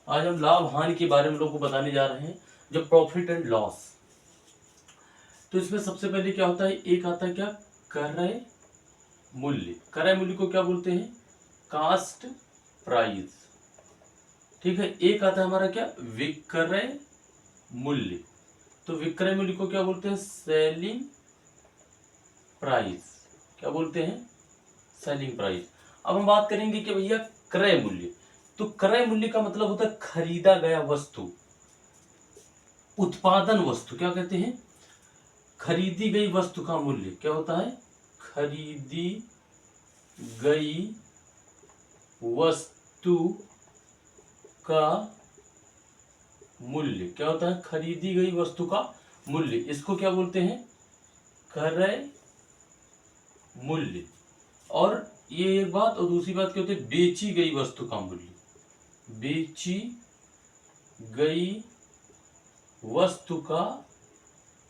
आज हम लाभ हानि के बारे में लोगों को बताने जा रहे हैं, जो प्रॉफिट एंड लॉस। तो इसमें सबसे पहले क्या होता है, एक आता है क्या, क्रय मूल्य। क्रय मूल्य को क्या बोलते हैं, कास्ट प्राइस। ठीक है, एक आता है हमारा क्या, विक्रय मूल्य। तो विक्रय मूल्य को क्या बोलते हैं, सेलिंग प्राइस। क्या बोलते हैं, सेलिंग प्राइस। अब हम बात करेंगे कि भैया क्रय मूल्य। तो क्रय मूल्य का मतलब होता है खरीदा गया वस्तु, उत्पादन वस्तु। क्या कहते हैं, खरीदी गई वस्तु का मूल्य क्या होता है, खरीदी गई वस्तु का मूल्य क्या होता है, खरीदी गई वस्तु का मूल्य। इसको क्या बोलते हैं, क्रय मूल्य। और ये एक बात, और दूसरी बात क्या होती है, बेची गई वस्तु का मूल्य। बेची गई वस्तु का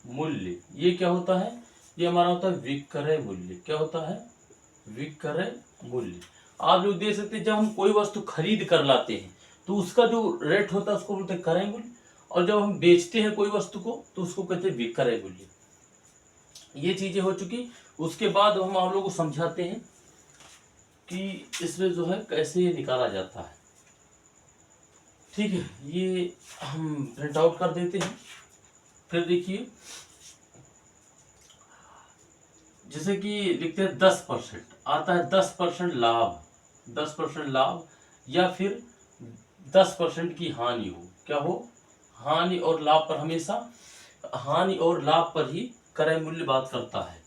मूल्य ये क्या होता है, ये हमारा होता है विक्रय मूल्य। क्या होता है, विक्रय मूल्य। आप लोग देख सकते हैं, जब हम कोई वस्तु खरीद कर लाते हैं तो उसका जो रेट होता है उसको बोलते हैं क्रय मूल्य, और जब हम बेचते हैं कोई वस्तु को तो उसको कहते हैं विक्रय मूल्य। ये चीजें हो चुकी। उसके बाद हम आप लोगों को समझाते हैं कि इसमें जो है कैसे ये निकाला जाता है। ठीक है, ये हम प्रिंट आउट कर देते हैं। फिर देखिए, जैसे कि लिखते हैं 10% आता है, 10% लाभ, 10% लाभ, या फिर 10% की हानि हो। क्या हो, हानि और लाभ पर हमेशा, हानि और लाभ पर ही क्रय मूल्य बात करता है।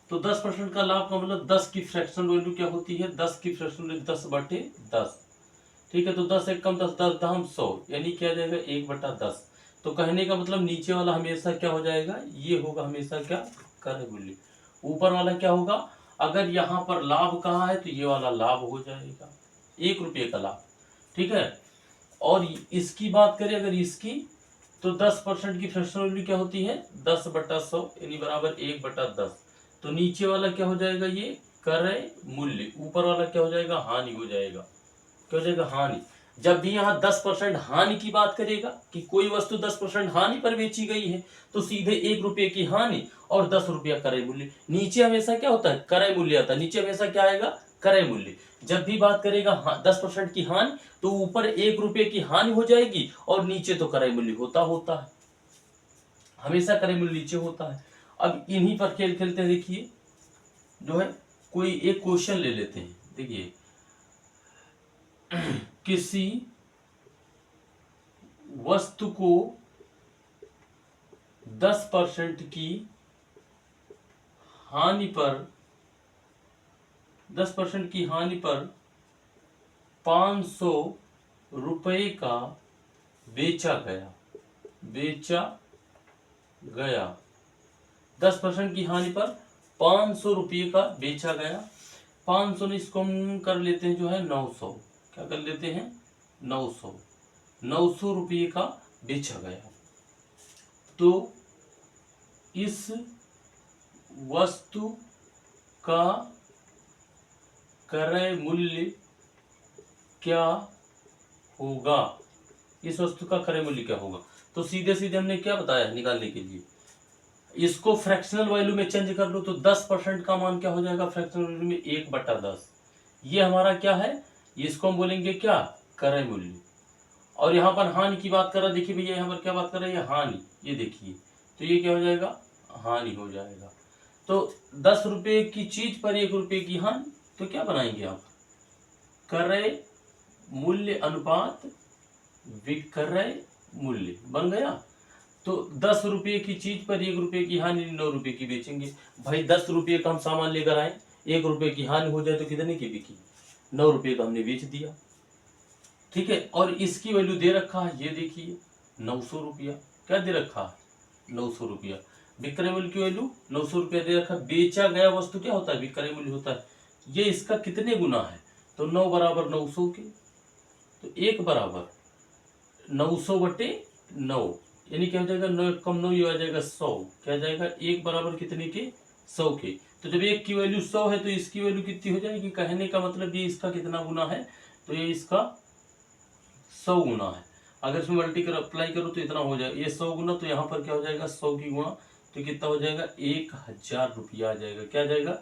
तो 10% का लाभ का मतलब 10 की फ्रैक्शन वैल्यू क्या होती है, 10 की फ्रैक्शन वैल्यू 10/10। ठीक है, तो 10 एक कम 10, 10 दाम 100, यानी क्या आ जाएगा 1/10। तो कहने का मतलब नीचे वाला हमेशा क्या हो जाएगा, ये होगा हमेशा क्या, क्रय मूल्य। ऊपर वाला क्या होगा, अगर यहाँ पर लाभ कहा है तो ये वाला लाभ हो जाएगा, 1 रुपये का लाभ। ठीक है, और इसकी बात करें अगर इसकी, तो 10% की फ्रैक्शन वैल्यू क्या होती है, 10/100 यानी बराबर 1/10। तो नीचे वाला क्या हो जाएगा, ये क्रय मूल्य। ऊपर वाला क्या हो जाएगा, हानि हो जाएगा। क्या हो जाएगा, हानि। जब भी यहाँ 10% हानि की बात करेगा कि कोई वस्तु 10% हानि पर बेची गई है, तो सीधे 1 रुपये की हानि और 10 रुपया क्रय मूल्य। नीचे हमेशा क्या होता है, क्रय मूल्य आता है। नीचे हमेशा क्या आएगा, क्रय मूल्य। जब भी बात करेगा 10% की हानि, तो ऊपर 1 रुपये की हानि हो जाएगी और नीचे तो क्रय मूल्य होता है, हमेशा क्रय मूल्य नीचे होता है। अब इन्हीं पर खेल खेलते हैं। देखिए, जो है कोई एक क्वेश्चन ले लेते हैं। देखिए, किसी वस्तु को 10% की हानि पर, 10% की हानि पर 500 रुपये का बेचा गया, बेचा गया। 10% की हानि पर 500 रुपये का बेचा गया। 500 इसको हम कर लेते हैं जो है 900। क्या कर लेते हैं, 900 रुपये का बेचा गया। तो इस वस्तु का क्रय मूल्य क्या होगा, इस वस्तु का क्रय मूल्य क्या होगा। तो सीधे सीधे हमने क्या बताया निकालने के लिए, इसको फ्रैक्शनल वैल्यू में चेंज कर लो। तो 10% का मान क्या हो जाएगा फ्रैक्शनल वैल्यू में, 1/10। ये हमारा क्या है, इसको हम बोलेंगे क्या, क्रय मूल्य। और यहाँ पर हानि की बात कर रहा है, देखिए भैया यहाँ पर क्या बात कर रहा है, ये हानि, ये देखिए, तो ये क्या हो जाएगा, हानि हो जाएगा। तो 10 रुपये की चीज पर 1 रुपये की हानि, तो क्या बनाएंगे आप, क्रय मूल्य अनुपात विक्रय मूल्य बन गया। तो 10 रुपये की चीज पर 1 रुपये की हानि, 9 रुपये की बेचेंगे। भाई 10 रुपये का हम सामान लेकर आए, 1 रुपये की हानि हो जाए तो कितने की बिकी, 9 रुपये का हमने बेच दिया। ठीक है, और इसकी वैल्यू दे रखा है, ये देखिए 900 रुपया। क्या दे रखा है, 900 रुपया। विक्रय मूल्य की वैल्यू 900 रुपया दे रखा। बेचा गया वस्तु क्या होता है, विक्रय मूल्य होता है। ये इसका कितने गुना है, तो 9 बराबर 900 के, तो 1 बराबर 900/9, यानी क्या हो जाएगा, 9 कम 9, ये आ जाएगा 100। क्या आ जाएगा, 1 बराबर कितने के, 100 के। तो जब 1 की वैल्यू 100 है तो इसकी वैल्यू कितनी हो जाएगी, कहने का मतलब ये इसका कितना गुना है, तो ये इसका 100 गुना है। अगर इसमें मल्टीप्लाई करो तो इतना हो जाएगा, ये 100 गुना, तो यहाँ पर क्या हो जाएगा 100 की गुणा, तो कितना हो जाएगा 1000 रुपया आ जाएगा। क्या आ जाएगा